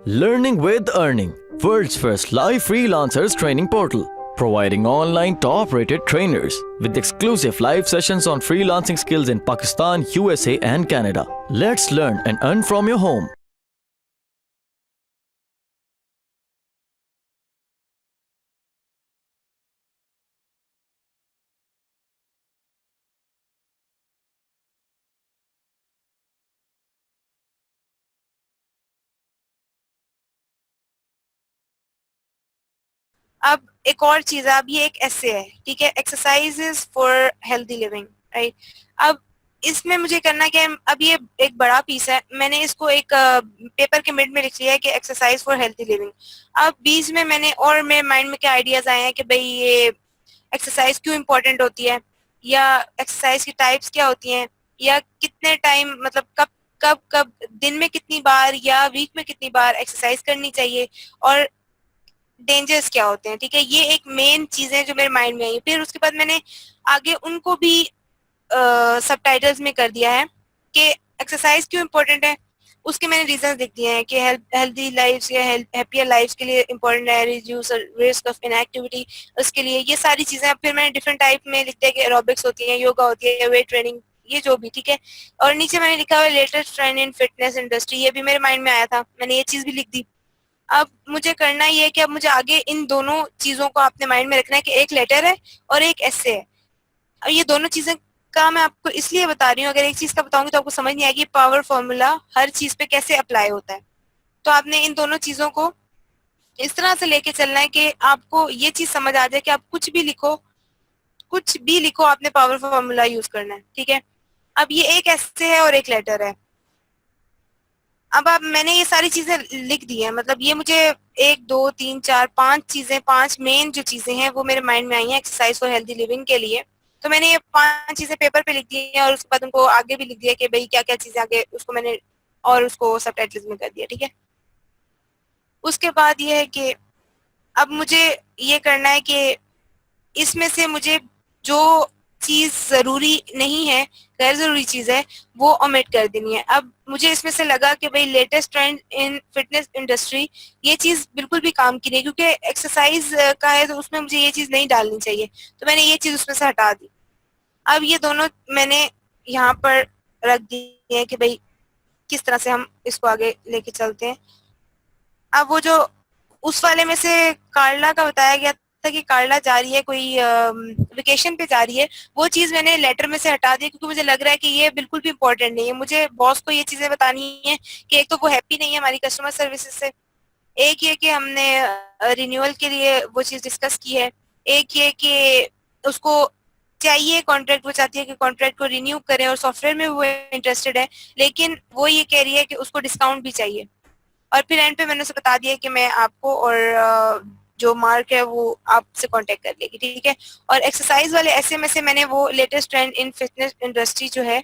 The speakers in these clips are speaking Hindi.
Learning with Earning, world's first live freelancers training portal, providing online top-rated trainers with exclusive live sessions on freelancing skills in Pakistan, USA and Canada. Let's learn and earn from your home. अब एक और चीज है, अब ये एक ऐसे है, ठीक है, exercises for healthy living, right. अब इसमें मुझे करना क्या है, अब ये एक बड़ा पीस है, मैंने इसको एक पेपर के मिड में लिख लिया है कि एक्सरसाइज फॉर हेल्दी लिविंग। अब बीच में मैंने और मेरे माइंड में क्या आइडियाज आए हैं कि भाई ये एक्सरसाइज क्यों इंपॉर्टेंट होती है, या एक्सरसाइज की टाइप्स क्या होती हैं, या कितने टाइम, मतलब कब कब कब दिन में कितनी बार या वीक में कितनी बार एक्सरसाइज करनी चाहिए, और डेंजर्स क्या होते हैं, ठीक है। ये एक मेन चीजें जो मेरे माइंड में आई। फिर उसके बाद मैंने आगे उनको भी सबटाइटल्स में कर दिया है कि एक्सरसाइज क्यों इम्पोर्टेंट है, उसके मैंने रीजंस लिख दिए हैं कि हेल्दी लाइफ या हैप्पियर लाइफ के लिए इम्पोर्टेंट है, रिड्यूस रिस्क ऑफ इनएक्टिविटी, उसके लिए ये सारी चीजें। फिर मैंने डिफरेंट टाइप में लिख दिया कि एरोबिक्स होती है, योगा होती है, वेट ट्रेनिंग, ये जो भी, ठीक है। और नीचे मैंने लिखा हुआ लेटेस्ट ट्रेंड इन फिटनेस इंडस्ट्री, ये भी मेरे माइंड में आया था, मैंने ये चीज भी लिख दी। अब मुझे करना ये है कि अब मुझे आगे इन दोनों चीजों को अपने माइंड में रखना है कि एक लेटर है और एक ऐसे है। अब ये दोनों चीजें का मैं आपको इसलिए बता रही हूँ, अगर एक चीज का बताऊंगी तो आपको समझ नहीं आएगी पावर फॉर्मूला हर चीज पे कैसे अप्लाई होता है। तो आपने इन दोनों चीजों को इस तरह से लेके चलना है कि आपको ये चीज समझ आ जाए कि आप कुछ भी लिखो, कुछ भी लिखो, आपने पावर फॉर्मूला यूज करना है, ठीक है। अब ये एक ऐसे है और एक लेटर है। अब मैंने ये सारी चीजें लिख दी है, मतलब ये मुझे 1 2 3 4 5 चीजें, 5 मेन जो चीजें हैं वो मेरे माइंड में आई हैं एक्सरसाइज फॉर हेल्दी लिविंग के लिए। तो मैंने ये 5 चीजें पेपर पे लिख दी हैं और उसके बाद उनको आगे भी लिख दिया कि भाई क्या क्या चीजें आगे, उसको मैंने और उसको सबटाइटल्स में कर दिया, ठीक है। उसके बाद ये है कि अब मुझे ये करना है कि इसमें से मुझे जो चीज जरूरी नहीं है, गैर जरूरी चीज है, वो ओमिट कर देनी है। अब मुझे इसमें से लगा कि भाई लेटेस्ट ट्रेंड इन फिटनेस इंडस्ट्री, ये चीज बिल्कुल भी काम की नहीं, क्योंकि एक्सरसाइज का है तो उसमें मुझे ये चीज नहीं डालनी चाहिए, तो मैंने ये चीज उसमें से हटा दी। अब ये दोनों मैंने यहाँ पर रख दिए हैं कि भाई किस तरह से हम इसको आगे लेके चलते हैं। अब वो जो उस वाले में से कार्ला का बताया गया था कि कार्ला जा रही है, कोई वेकेशन पे जा रही है, वो चीज मैंने लेटर में से हटा दी, क्योंकि मुझे लग रहा है कि ये बिल्कुल भी इम्पोर्टेंट नहीं है। मुझे बॉस को ये चीजें बतानी है कि एक तो वो हैप्पी नहीं है हमारी कस्टमर सर्विसेज से, एक ये कि हमने रिन्यूअल के लिए वो चीज डिस्कस की है, एक ये कि उसको चाहिए कॉन्ट्रैक्ट, वो चाहती है कि कॉन्ट्रैक्ट को रिन्यू करें और सॉफ्टवेयर में वो इंटरेस्टेड है, लेकिन वो ये कह रही है कि उसको डिस्काउंट भी चाहिए। और फिर एंड पे मैंने उसे बता दिया कि मैं आपको और जो मार्क है वो आपसे कांटेक्ट कर लेगी, ठीक है। और एक्सरसाइज वाले ऐसे में से मैंने वो लेटेस्ट ट्रेंड इन फिटनेस इंडस्ट्री जो है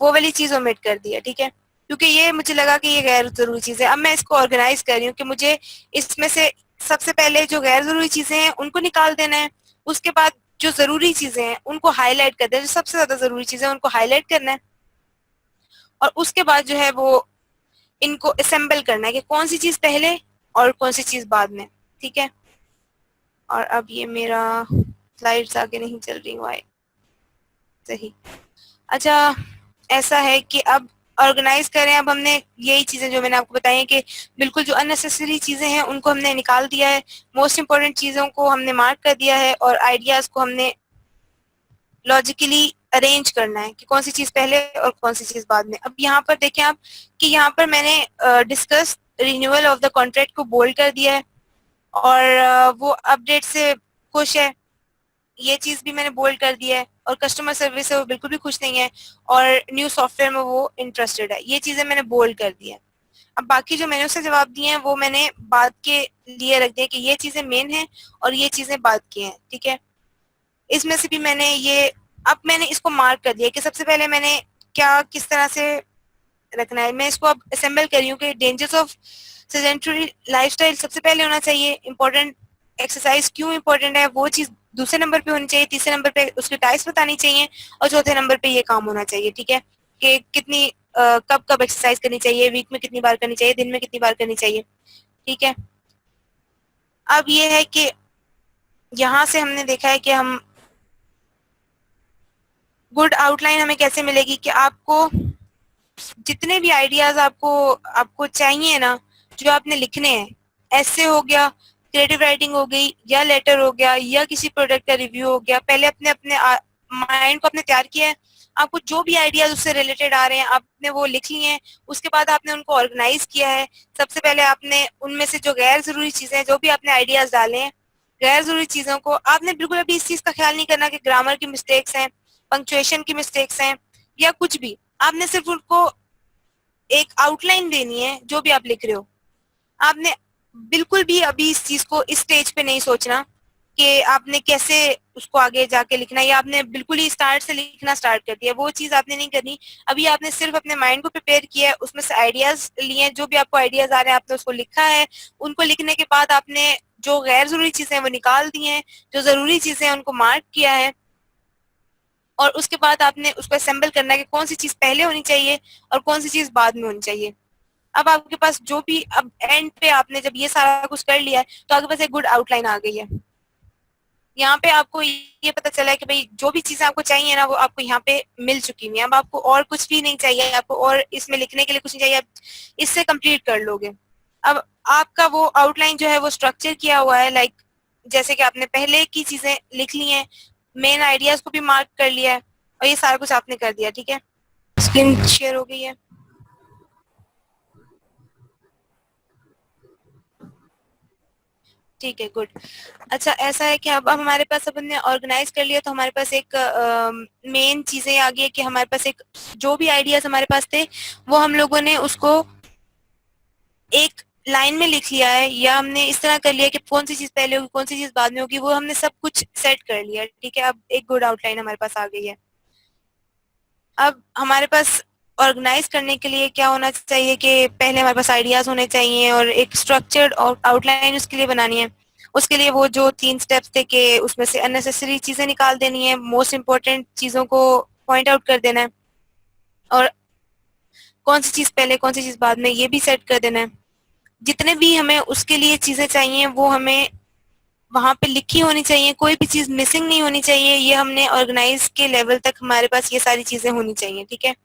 वो वाली चीज ओमिट कर दी है, ठीक है, क्योंकि ये मुझे लगा कि ये गैर जरूरी चीज है। अब मैं इसको ऑर्गेनाइज कर रही हूँ कि मुझे इसमें से सबसे पहले जो गैर जरूरी चीजें हैं उनको निकाल देना है, उसके बाद जो जरूरी चीजें हैं उनको हाईलाइट कर देना है, जो सबसे ज्यादा जरूरी चीजें हैं उनको हाईलाइट करना है, और उसके बाद जो है वो इनको असेंबल करना है कि कौन सी चीज पहले और कौन सी चीज बाद में, ठीक है। और अब ये मेरा स्लाइड्स आगे नहीं चल रही हुआ है, सही। अच्छा, ऐसा है कि अब ऑर्गेनाइज करें। अब हमने यही चीजें जो मैंने आपको बताई हैं कि बिल्कुल जो अननेसेसरी चीजें हैं उनको हमने निकाल दिया है, मोस्ट इंपोर्टेंट चीजों को हमने मार्क कर दिया है, और आइडियाज को हमने लॉजिकली अरेंज करना है कि कौन सी चीज पहले और कौन सी चीज बाद में। अब यहाँ पर देखें आप कि यहाँ पर मैंने discuss renewal of the contract को बोल्ड कर दिया है, और वो अपडेट से खुश है, ये चीज भी मैंने बोल्ड कर दिया है, और कस्टमर सर्विस से वो बिल्कुल भी खुश नहीं है, और न्यू सॉफ्टवेयर में वो इंटरेस्टेड है, ये चीजें मैंने बोल्ड कर दी है। अब बाकी जो मैंने उसे जवाब दिए हैं वो मैंने बाद के लिए रख दिया कि ये चीजें मेन हैं और ये चीजें बाद की हैं, ठीक है। इसमें से भी मैंने ये, अब मैंने इसको मार्क कर दिया कि सबसे पहले मैंने क्या किस तरह से रखना है। मैं इसको अब असेंबल कर रही हूँ कि डेंजर्स ऑफ सेडेंटरी लाइफस्टाइल सबसे पहले होना चाहिए, इंपॉर्टेंट एक्सरसाइज क्यों इंपॉर्टेंट है वो चीज दूसरे नंबर पे होनी चाहिए, तीसरे नंबर पे उसकी टाइप्स बतानी चाहिए, और चौथे नंबर पे ये काम होना चाहिए, ठीक है, कि कितनी कब कब एक्सरसाइज करनी चाहिए, वीक में कितनी बार करनी चाहिए, दिन में कितनी बार करनी चाहिए, ठीक है। अब ये है कि यहाँ से हमने देखा है कि हम गुड आउटलाइन हमें कैसे मिलेगी कि आपको जितने भी आइडियाज आपको आपको चाहिए ना, जो आपने लिखने हैं, ऐसे हो गया, क्रिएटिव राइटिंग हो गई, या लेटर हो गया, या किसी प्रोडक्ट का रिव्यू हो गया, पहले अपने अपने माइंड को अपने तैयार किया है, आपको जो भी आइडियाज उससे रिलेटेड आ रहे हैं आपने वो लिख लिए हैं, उसके बाद आपने उनको ऑर्गेनाइज किया है। सबसे पहले आपने उनमें से जो गैर जरूरी चीजें हैं, जो भी आपने आइडियाज डाले हैं, गैर जरूरी चीजों को आपने बिल्कुल अभी इस चीज का ख्याल नहीं करना कि ग्रामर की मिस्टेक्स हैं, पंक्चुएशन की मिस्टेक्स हैं, या कुछ भी। आपने सिर्फ उनको एक आउटलाइन देनी है जो भी आप लिख रहे हो। आपने बिल्कुल भी अभी इस चीज को इस स्टेज पे नहीं सोचना कि आपने कैसे उसको आगे जाके लिखना है, या आपने बिल्कुल ही स्टार्ट से लिखना स्टार्ट कर दिया, वो चीज आपने नहीं करनी। अभी आपने सिर्फ अपने माइंड को प्रिपेयर किया है, उसमें से आइडियाज लिए हैं, जो भी आपको आइडियाज आ रहे हैं आपने उसको लिखा है। उनको लिखने के बाद आपने जो गैर जरूरी चीजें हैं वो निकाल दी हैं, जो जरूरी चीजें हैं उनको मार्क किया है, और उसके बाद आपने उसको असेंबल करना है कि कौन सी चीज पहले होनी चाहिए और कौन सी चीज बाद में होनी चाहिए। अब आपके पास जो भी, अब एंड पे आपने जब ये सारा कुछ कर लिया है तो आपके पास एक गुड आउटलाइन आ गई है। यहाँ पे आपको ये पता चला है कि भाई जो भी चीजें आपको चाहिए ना वो आपको यहाँ पे मिल चुकी हैं। अब आपको और कुछ भी नहीं चाहिए, आपको और इसमें लिखने के लिए कुछ नहीं चाहिए, आप इससे कंप्लीट कर लोगे। अब आपका वो आउटलाइन जो है वो स्ट्रक्चर किया हुआ है, लाइक जैसे कि आपने पहले की चीजें लिख ली हैं, मेन आइडियाज को भी मार्क कर लिया है, और ये सारा कुछ आपने कर दिया, ठीक है। स्क्रीन शेयर हो गई है। ठीक है, गुड। अच्छा, ऐसा है कि अब हमारे पास, अब हमने ऑर्गेनाइज कर लिया तो हमारे पास एक मेन चीजें आ गई है कि हमारे पास एक जो भी आइडियाज हमारे पास थे वो हम लोगों ने उसको एक लाइन में लिख लिया है, या हमने इस तरह कर लिया कि कौन सी चीज पहले होगी कौन सी चीज बाद में होगी, वो हमने सब कुछ सेट कर लिया, ठीक है। अब एक गुड आउटलाइन हमारे पास आ गई है। अब हमारे पास ऑर्गेनाइज करने के लिए क्या होना चाहिए कि पहले हमारे पास आइडियाज होने चाहिए और एक स्ट्रक्चर्ड आउटलाइन उसके लिए बनानी है। उसके लिए वो जो 3 स्टेप्स थे कि उसमें से अननेसेसरी चीजें निकाल देनी है, मोस्ट इम्पोर्टेंट चीजों को पॉइंट आउट कर देना है, और कौन सी चीज पहले कौन सी चीज बाद में ये भी सेट कर देना है। जितने भी हमें उसके लिए चीजें चाहिए वो हमें वहां पे लिखी होनी चाहिए, कोई भी चीज मिसिंग नहीं होनी चाहिए। ये हमने ऑर्गेनाइज के लेवल तक हमारे पास ये सारी चीजें होनी चाहिए, ठीक है।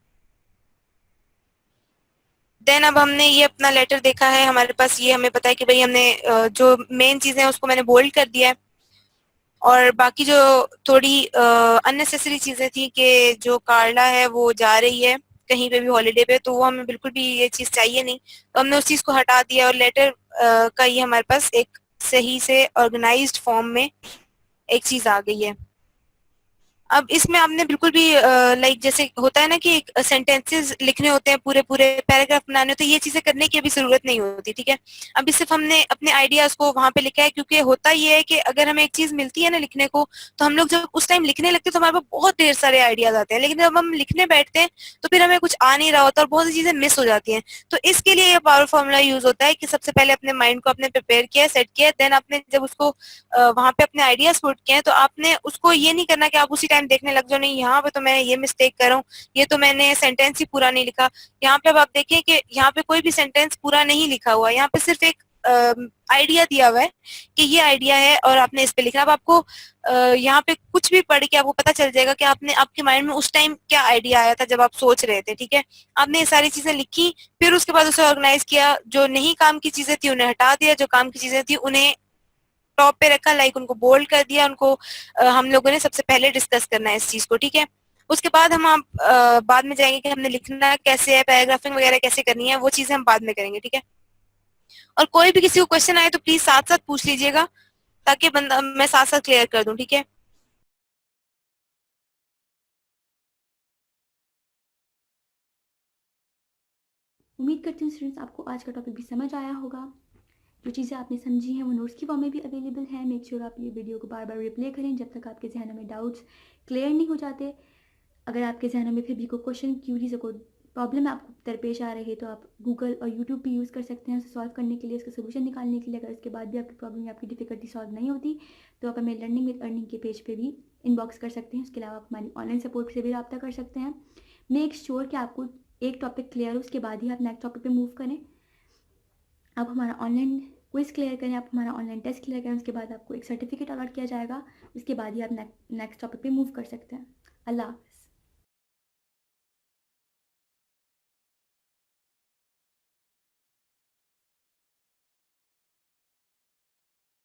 देन अब हमने ये अपना लेटर देखा है, हमारे पास ये हमें पता है कि भाई हमने जो मेन चीजें हैं उसको मैंने बोल्ड कर दिया है, और बाकी जो थोड़ी अननेसेसरी चीजें थी कि जो कार्ला है वो जा रही है कहीं पे भी हॉलीडे पे, तो वो हमें बिल्कुल भी ये चीज चाहिए नहीं, तो हमने उस चीज को हटा दिया, और लेटर का ये हमारे पास एक सही से ऑर्गेनाइज्ड फॉर्म में एक चीज आ गई है। अब इसमें आपने बिल्कुल भी लाइक जैसे होता है ना कि एक सेंटेंसेस लिखने होते हैं, पूरे पूरे पैराग्राफ बनाने होते हैं, ये चीजें करने की अभी जरूरत नहीं होती, ठीक है। अभी सिर्फ हमने अपने आइडियाज को वहां पे लिखा है, क्योंकि होता ये है कि अगर हमें एक चीज मिलती है ना लिखने को, तो हम लोग जब उस टाइम लिखने लगते हैं तो हमारे पास बहुत ढेर सारे आइडियाज आते हैं, लेकिन जब हम लिखने बैठते हैं तो फिर हमें कुछ आ नहीं रहा होता और बहुत सी चीजें मिस हो जाती हैं। तो इसके लिए ये पावर फॉर्मूला यूज होता है कि सबसे पहले अपने माइंड को आपने प्रिपेयर किया, सेट किया, देन आपने जब उसको वहां पे अपने आइडियाज पुट किए हैं, तो आपने उसको ये नहीं करना कि आप उसी टाइम देखने लग जाओ, नहीं यहाँ पे तो मैं ये मिस्टेक कर रहा हूँ, ये तो मैंने सेंटेंस ही पूरा नहीं लिखा। यहाँ पे अब आप देखिए कि यहाँ पे कोई भी सेंटेंस पूरा नहीं लिखा हुआ, यहाँ पे सिर्फ एक आइडिया दिया हुआ है कि ये आइडिया है और आपने इस पे लिखना। अब आपको यहाँ पे कुछ भी पढ़ के आपको पता चल जाएगा कि आपने आपके माइंड में उस टाइम क्या आइडिया आया था जब आप सोच रहे थे, ठीक है। आपने ये सारी चीजें लिखी, फिर उसके बाद उसे ऑर्गेनाइज किया, जो नहीं काम की चीजें थी उन्हें हटा दिया, जो काम की चीजें थी उन्हें टॉप पे रखा, लाइक उनको बोल्ड कर दिया, उनको हम लोगों ने सबसे पहले डिस्कस करना है इस चीज को, ठीक है। उसके बाद हम आप बाद में जाएंगे कि हमने लिखना कैसे है, पैराग्राफिंग वगैरह कैसे करनी है, वो चीजें हम बाद में करेंगे, ठीक है। और कोई भी किसी को क्वेश्चन आए तो प्लीज साथ साथ पूछ लीजिएगा, ताकि बंदा मैं साथ साथ क्लियर कर दूं, ठीक है। उम्मीद करती हूँ स्टूडेंट्स आपको आज का टॉपिक भी समझ आया होगा। जो चीज़ें आपने समझी हैं वो नोट्स की फॉर्म में भी अवेलेबल है। मेक श्योर आप ये वीडियो को बार बार रिप्ले करें जब तक आपके जहनों में डाउट्स क्लियर नहीं हो जाते। अगर आपके जहनों में फिर भी कोई क्वेश्चन, क्यूरीज, कोई प्रॉब्लम आपको दरपेश आ रही है तो आप गूगल और यूट्यूब भी यूज़ कर सकते हैं उसे सॉल्व करने के लिए, उसका सोल्यूशन निकालने के लिए। अगर उसके बाद भी आपकी प्रॉब्लम या आपकी डिफिकल्टी सॉल्व नहीं होती तो आप हमें लर्निंग विद अर्निंग के पेज पे भी इनबॉक्स कर सकते हैं। उसके अलावा आप हमारी ऑनलाइन सपोर्ट से भी रब्ता कर सकते हैं। मेक श्योर कि आपको एक टॉपिक क्लियर हो उसके बाद ही आप नेक्स्ट टॉपिक पे मूव करें। आप हमारा ऑनलाइन क्विज़ क्लियर करें, आप हमारा ऑनलाइन टेस्ट क्लियर करें, उसके बाद आपको एक सर्टिफिकेट अलॉट किया जाएगा, उसके बाद ही आप नेक्स्ट टॉपिक पे मूव कर सकते हैं। अल्लाह हाफ़िज़।